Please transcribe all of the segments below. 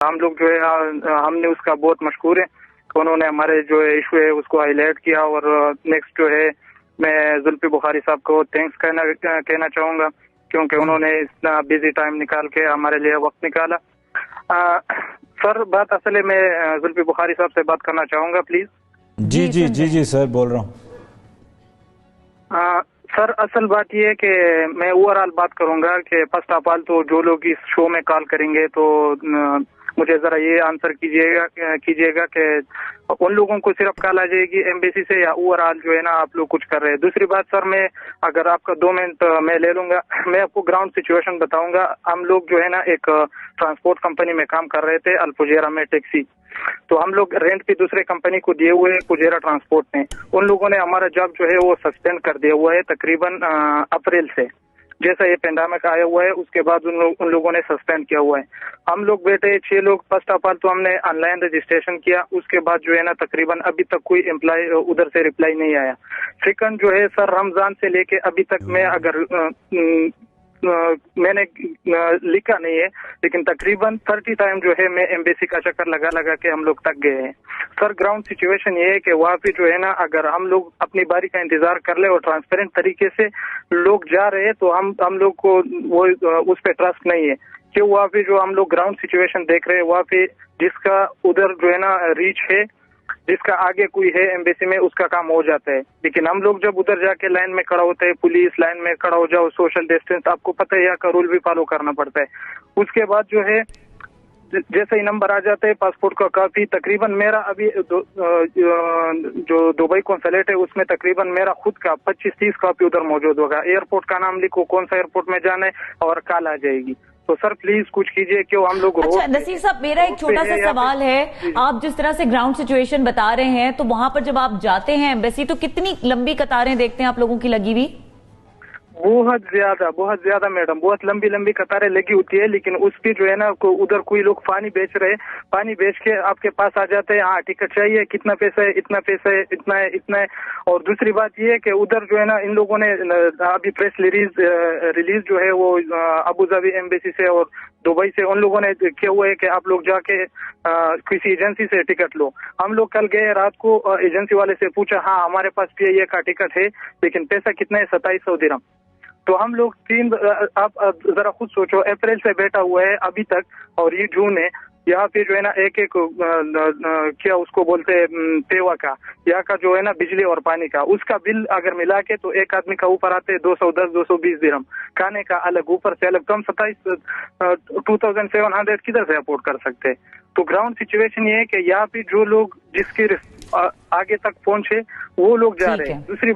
ہم لوگ جو ہے ہم نے اس کا بہت مشکور ہے کہ انہوں نے ہمارے جو ایشو ہے اس کو ہائی لائٹ کیا، اور نیکسٹ جو ہے میں زلفی بخاری صاحب کو تھینکس کہنا چاہوں گا، کیونکہ انہوں نے اتنا بزی ٹائم نکال کے ہمارے لیے وقت نکالا۔ سر بات اصل ہے، میں زلفی بخاری صاحب سے بات کرنا چاہوں گا پلیز۔ جی سر بول رہا ہوں۔ سر اصل بات یہ ہے کہ میں اوور آل بات کروں گا کہ فرسٹ آف آل تو جو لوگ اس شو میں کال کریں گے تو مجھے ذرا یہ آنسر کیجیے گا کہ ان لوگوں کو صرف کال آ جائے گی ایمبیسی سے، یا اوور آل جو ہے نا آپ لوگ کچھ کر رہے ہیں؟ دوسری بات سر، میں اگر آپ کا 2 منٹ میں لے لوں گا، میں آپ کو گراؤنڈ سچویشن بتاؤں گا۔ ہم لوگ جو ہے نا ایک ٹرانسپورٹ کمپنی میں کام کر رہے تھے، الفجیرہ میں ٹیکسی، تو ہم لوگ رینٹ پہ دوسرے کمپنی کو دیے ہوئے فجیرہ ٹرانسپورٹ نے۔ ان لوگوں نے ہمارا جاب جو ہے وہ سسپینڈ کر دیا ہوا ہے تقریباً اپریل سے، جیسا یہ پینڈامک آیا ہوا ہے اس کے بعد ان لوگوں نے سسپینڈ کیا ہوا ہے۔ ہم لوگ بیٹھے 6 لوگ، فرسٹ آف آل تو ہم نے آن لائن رجسٹریشن کیا، اس کے بعد جو ہے نا تقریباً ابھی تک کوئی امپلائی ادھر سے رپلائی نہیں آیا۔ سیکنڈ جو ہے سر، رمضان سے لے کے ابھی تک میں اگر میں نے لکھا نہیں ہے لیکن تقریباً 30 ٹائم جو ہے میں ایمبیسی کا چکر لگا کے ہم لوگ تک گئے ہیں۔ سر گراؤنڈ سچویشن یہ ہے کہ وہاں پہ جو ہے نا اگر ہم لوگ اپنی باری کا انتظار کر لیں اور ٹرانسپیرنٹ طریقے سے لوگ جا رہے ہیں تو ہم لوگ کو وہ اس پہ ٹرسٹ نہیں ہے کہ وہاں پہ جو ہم لوگ گراؤنڈ سچویشن دیکھ رہے ہیں وہاں پہ جس کا ادھر جو ہے نا ریچ ہے، جس کا آگے کوئی ہے ایمبیسی میں، اس کا کام ہو جاتا ہے۔ لیکن ہم لوگ جب ادھر جا کے لائن میں کھڑا ہوتے ہیں، پولیس لائن میں کھڑا ہو جاؤ، سوشل ڈسٹینس، آپ کو پتہ ہے یہاں کا رول بھی فالو کرنا پڑتا ہے۔ اس کے بعد جو ہے جیسے ہی نمبر آ جاتا ہے پاسپورٹ کا کاپی، تقریباً میرا ابھی جو دبئی کونسلیٹ ہے اس میں تقریباً میرا خود کا 25-30 کاپی ادھر موجود ہوگا۔ ایئرپورٹ کا نام لکھو، کون سا ایئرپورٹ میں جانا ہے، اور کال آ جائے گی۔ تو سر پلیز کچھ کیجئے کہ ہم لوگ اچھا نصیر صاحب، میرا ایک چھوٹا سا سوال ہے، آپ جس طرح سے گراؤنڈ سچویشن بتا رہے ہیں تو وہاں پر جب آپ جاتے ہیں ایمبیسی تو کتنی لمبی قطاریں دیکھتے ہیں آپ لوگوں کی لگی ہوئی؟ بہت زیادہ میڈم، بہت لمبی قطاریں لگی ہوتی ہے، لیکن اس پہ جو ہے نا ادھر کوئی لوگ پانی بیچ رہے، پانی بیچ کے آپ کے پاس آ جاتے ہیں، ہاں ٹکٹ چاہیے، کتنا پیسہ ہے، اتنا پیسہ ہے، اتنا ہے۔ اور دوسری بات یہ ہے کہ ادھر جو ہے نا ان لوگوں نے ابھی پریس ریلیز جو ہے وہ ابوظہبی ایمبیسی سے اور دبئی سے ان لوگوں نے کیا ہوا ہے کہ آپ لوگ جا کے کسی ایجنسی سے ٹکٹ لو۔ ہم لوگ کل گئے رات کو، ایجنسی والے سے پوچھا، ہاں ہمارے پاس PIA کا ٹکٹ ہے لیکن پیسہ کتنا ہے؟ 2700 درہم۔ تو ہم لوگ آپ ذرا خود سوچو، اپریل سے بیٹھا ہوا ہے ابھی تک، اور یہ جون ہے، یہاں پہ جو ہے نا ایک کیا اس کو بولتے ہیں پیوا کا، یہاں کا جو ہے نا بجلی اور پانی کا، اس کا بل اگر ملا کے تو ایک آدمی کا اوپر آتے 210-220 درہم، کھانے کا الگ، اوپر سے الگ، کم 2700 کدھر سے افورڈ کر سکتے؟ تو گراؤنڈ سچویشن یہ ہے کہ یہاں پہ جو لوگ جس کے آگے تک پہنچے وہ لوگ جا رہے ہیں۔ دوسری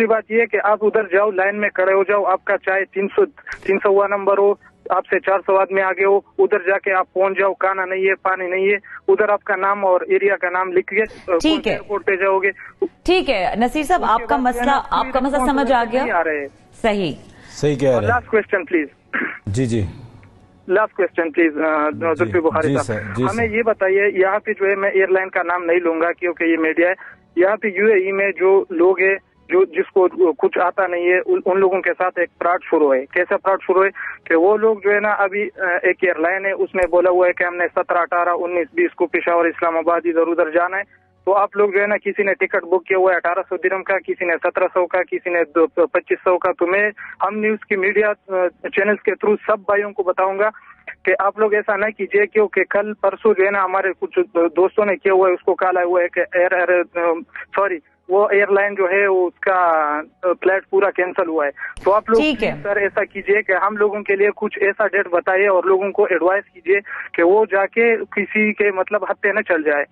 بات یہ کہ آپ ادھر جاؤ، لائن میں کھڑے ہو جاؤ، آپ کا چاہے 300 نمبر ہو، آپ سے 400 آدمی آگے ہو، ادھر جا کے آپ پہنچ جاؤ، کھانا نہیں ہے، پانی نہیں ہے، ادھر آپ کا نام اور ایریا کا نام لکھ کے ایئرپورٹ پہ جاؤ گے۔ ٹھیک ہے نصیر صاحب، آپ کا مسئلہ سمجھ آ گیا، صحیح کہہ رہے ہیں۔ Last question please. جی last question please Zulfi Bukhari صاحب، ہمیں یہ بتائیے، یہاں پہ جو ہے میں ایئر لائن کا نام نہیں لوں گا کیونکہ یہ میڈیا ہے، یہاں پہ UAE میں جو لوگ ہیں جس کو کچھ آتا نہیں ہے ان لوگوں کے ساتھ ایک فراڈ شروع ہے۔ کیسا فراڈ شروع ہے کہ وہ لوگ جو ہے نا ابھی ایک ایئر لائن ہے، اس میں بولا ہوا ہے کہ ہم نے 17, 18, 19, 20 کو پشاور، اسلام آباد ادھر ادھر جانا ہے، تو آپ لوگ جو ہے نا کسی نے ٹکٹ بک کیا ہوا ہے 1800 درہم کا، کسی نے 1700 کا، کسی نے 2500 کا۔ تو ہم نیوز کی میڈیا چینلز کے تھرو سب بھائیوں کو بتاؤں گا کہ آپ لوگ ایسا نہ کیجئے، کیونکہ کل پرسوں جو ہے نا ہمارے کچھ دوستوں نے کیا ہوا ہے، اس کو کال آیا ہوا ہے کہ وہ ایئر لائن جو ہے اس کا فلائٹ پورا کینسل ہوا ہے۔ تو آپ لوگ سر ایسا کیجئے کہ ہم لوگوں کے لیے کچھ ایسا ڈیٹ بتائیے اور لوگوں کو ایڈوائز کیجئے کہ وہ جا کے کسی کے مطلب ہتھے نہ چل جائے،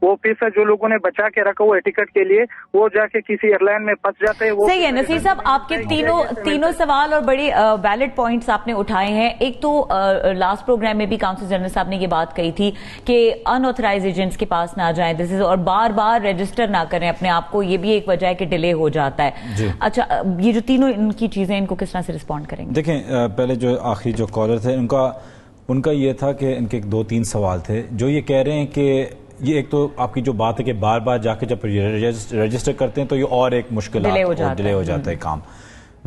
وہ پیسہ جو لوگوں نے بچا کے رکھا ہوا ہے ٹکٹ کے لیے، وہ جا کے کسی ایئر لائن میں پھنس جاتے ہیں۔ صحیح ہے نصیر صاحب، آپ کے تینوں سوال اور بڑی ویلڈ پوائنٹس آپ نے اٹھائے ہیں۔ ایک تو لاسٹ پروگرام میں بھی کاؤنسل جنرل صاحب نے یہ بات کہی تھی کہ ان آتھرائز ایجنٹس کے پاس نہ جائیں، اور بار بار رجسٹر نہ کریں اپنے آپ کو، یہ بھی ایک وجہ ہے کہ ڈیلے ہو جاتا ہے۔ اچھا، یہ جو تینوں ان کی چیزیں، ان کو کس طرح سے رسپونڈ کریں گے؟ دیکھیں، پہلے جو آخری جو کالر تھے ان کا یہ تھا کہ ان کے 2-3 سوال تھے، جو یہ کہہ رہے ہیں کہ یہ ایک تو آپ کی جو بات ہے کہ بار بار جا کے جب رجسٹر کرتے ہیں تو یہ اور ایک مشکلات ڈیلے ہو جاتا ہے کام۔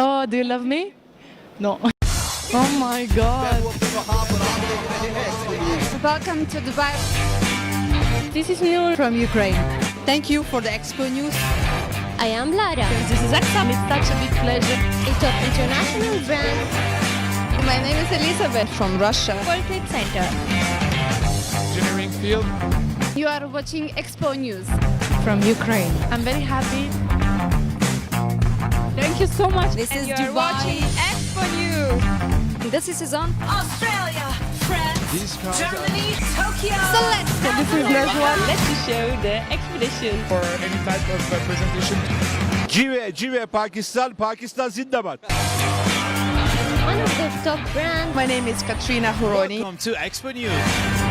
Oh, do you love me? No. Oh my God. Welcome to Dubai. This is Noor from Ukraine. Thank you for the Expo News. I am Lara. This is Aksa. It's such a big pleasure. A top international brand. My name is Elizabeth from Russia. World Trade Center. Engineering field. You are watching Expo News. From Ukraine. I'm very happy. Thank you so much. This is You are Dubai. watching Expo News. This is on Australia, France, These cars Germany, Tokyo. So let's go. This is next one. Let's show the expedition. for any type of presentation. Jive, Pakistan Zindabad. One of the top brands. My name is Katrina Huroni. Welcome to Expo News.